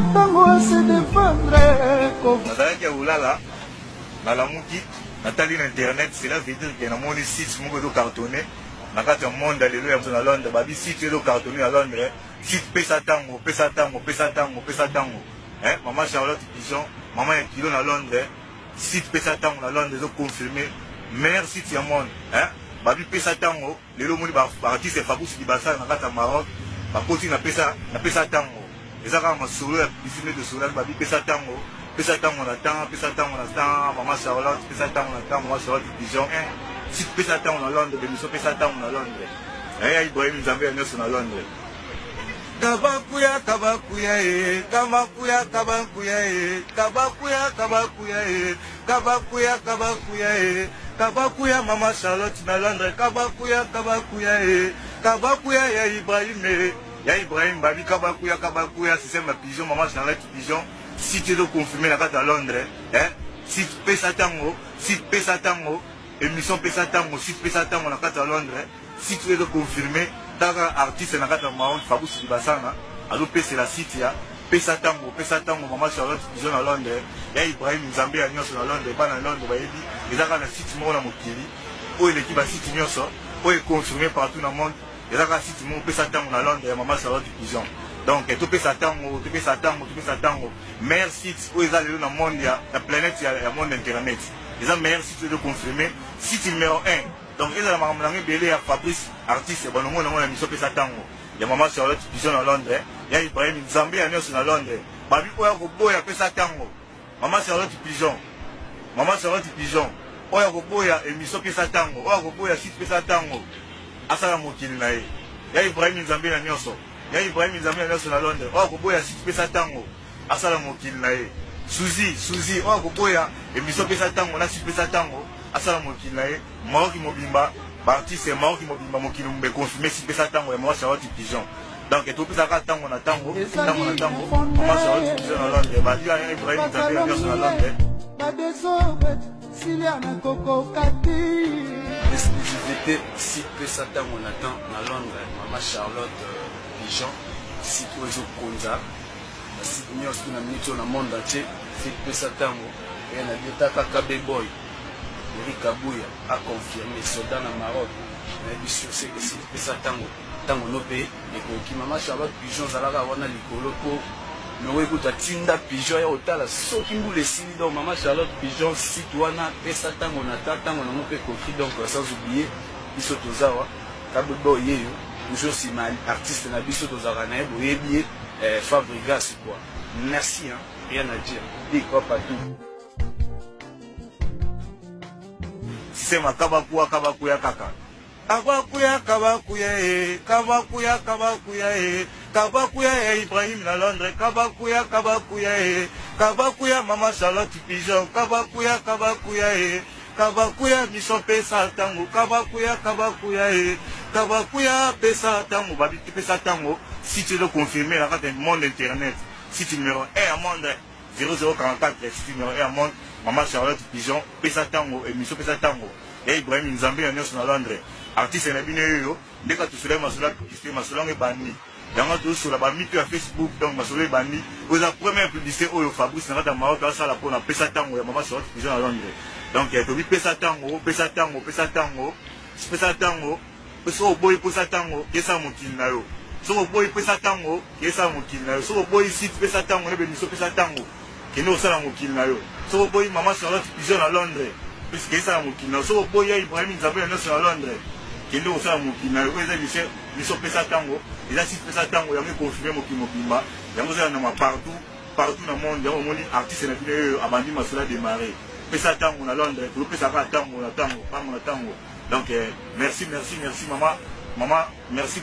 ntango se défendre nazalaki ya kolala nalamuki natali na internet cela veut dire que namoni site moko ezocartonne na kati ya monde lelo ya moto na Londres babi site ezocartonne na Londres site pesa tango pesa tango pesa tango pesa tango mama Charlotte Pigeon mama ya kilo na Londres site pesa tango na Londres ezoconfirme meilleur site ya monde babi pesa tango lelo moni baartiste Fabrice Libasa na kati ya Maroc bakoti na pesa tango ezaka masolo ya publicité de Solange babi pesa tango na temps pesa tango na temps mama Charlotte pesa tango na temps mama Charlotte Pigeon si pesa tango na Londres l'émission pesa tango na Londres ya Ibrahim Nzambe ya nyonso na Londres kabakuya kabakuya kabakuya kabakuya kabakuya kabakuya kabakuya kabakuya kabakuya mama Charlotte na Londres kabakuya kabakuya kabakuya ya Ibrahim babi kabakuya système Pigeon mama Charlotte Pigeon si tu es confirmé la carte à Londres si pesa tango émission pesa tango si pesa tango la carte à Londres si tu es confirmé taka artiste na carte à Maroc Fabrice Libasana alo pesa la site ya pesa tango mama Charlotte Pigeon à Londres ya Ibrahim Nzambe ya nyonso na Londres bana Londres bayebi ezaka na site moko na mokili oyo l'équipe ba site nyonso oyo confirmé partout dans le monde ezaka site moko pesa tango na Londres ya mama Charlotte Pigeon donc tout peut s'attendre meilleur site où ils ont le monde la planète il y a monde internet ils ont meilleur site de confirmer site numéro 1 donc ils ont la belé à Fabrice artiste bon on a mission peut s'attendre il y a maman Charlotte Pigeon à Londres il y a Ibrahim Nzambe à Nyonso à Londres babi oya ko boya peut s'attendre maman Charlotte Pigeon oya ko boya émission peut s'attendre oya ko boya site peut s'attendre asala mokili na ye il y a Ibrahim Nzambe à Nyonso ya Ibrahim Nzambe na na Londres ko boya site pesa tango asala mokili na ye Suzy ko boya émission pesa tango na site pesa tango asala mokili na ye Maroc mobimba artiste Maroc mobimba mokili mbe confirmer site pesa tango ya mama Charlotte Pigeon donc tout pesa ka tango na tango mama Charlotte Pigeon na Londres ba dia ya Ibrahim Nzambe na Londres ba désormais Siliana Coco Kati exclusivité site pesa tango na temps na Londres mama Charlotte Pigeon site ozo konza site nyonso na minute na monde entier site pesa tango et na biotaka Kabe Boy Eric Kabouya a confirmé soldat na Maroc mais bien sûr c'est que site pesa tango no pe et ko mama Charlotte Pigeon zalaka wana likolo ko mais écoute tinda Pigeon ya otala soki mbule sili donc mama Charlotte Pigeon site wana pesa tango na tango na pe ko donc sans oublier biso tozawa Kabe Boy yeyo toujours si mal artiste na biso tozaka na boyebi Fabrigas quoi merci hein rien à dire big up à tout c'est ma kabakuya kaka kabakuya Ibrahim na Londres kabakuya mama Charlotte Pigeon kabakuya mission pesa tango kabakuya pesa tango babi pesa tango si tu le confirmer la carte monde internet site numéro 1 à monde 0044 site numéro 1 à monde mama Charlotte Pigeon pesa tango émission pesa tango et Ibrahim Nzambe à Nyonso na Londres artiste na bino yo ndeka tu sula masula publicité masula ngebani dans tout sur la bamito à Facebook donc masula bani aux la première publicité oyo Fabrice na kata Maroc ça la pour na pesa tango ya mama Charlotte Pigeon à Londres donc to bi pesa tango so boy pesa tango yesa mokili na yo so boy pesa tango yesa mokili na yo so boy site pesa tango ne be miso pesa tango kino sala mokili na yo so boy mama Charlotte Pigeon à Londres puisque yesa mokili na yo so boy ya Ibrahim Nzambe na à Londres kino sala mokili na yo eza miso pesa tango eza site pesa tango ya me confirmer mokili mobimba yango za na partout na monde yango moni artiste na bino abandi masula démarrer pesa tango na Londres pour pesa ka tango na tango donc merci maman merci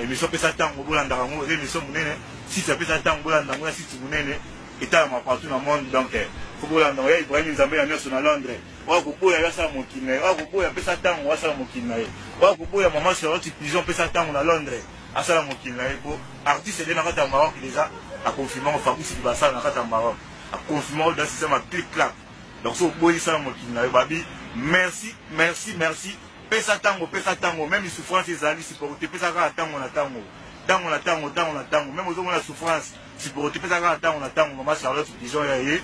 émission pesa tango bolanda ngo émission munene si ça pesa tango bolanda ngo si tu munene eta ma partout dans le monde donc faut bolanda ya Ibrahim Nzambe ya Nyonso na Londres wa kuboya ya sa mokina wa kuboya pesa tango wa sa mokina wa kuboya mama Charlotte Pigeon pesa tango na Londres asala mokina bo artiste de na kata Maroc déjà a confirmé Fabrice Libasa na kata Maroc a confirmé dans le système clic clac donc so boyi sa mokina babi merci pesa tango même souffrance ezali supporter pesa ka tango na tango tango na tango même aux la souffrance si pour te pesa ka tango na tango maman Charlotte Pigeon ya ye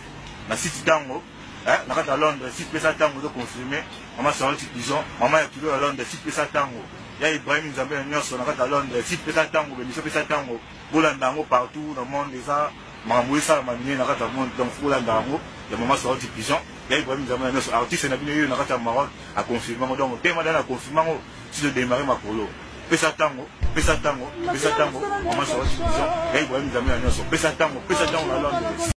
na site tango na kata Londres site pesa tango de confirmer maman Charlotte Pigeon maman ya kilo à Londres site pesa tango ya Ibrahim Nzambe nyonso na kata Londres site pesa tango be mission pesa tango bolanda ngo partout dans le monde déjà maman ça mamine na kata monde donc bolanda ngo ya maman Charlotte Pigeon ya Ibrahim Nzambe nyonso artiste na bino yo na kata Maroc a confirmer donc tema dans la confirmer ngo si de démarrer ma polo pesa tango maman Charlotte Pigeon ya Ibrahim Nzambe nyonso pesa tango na Londres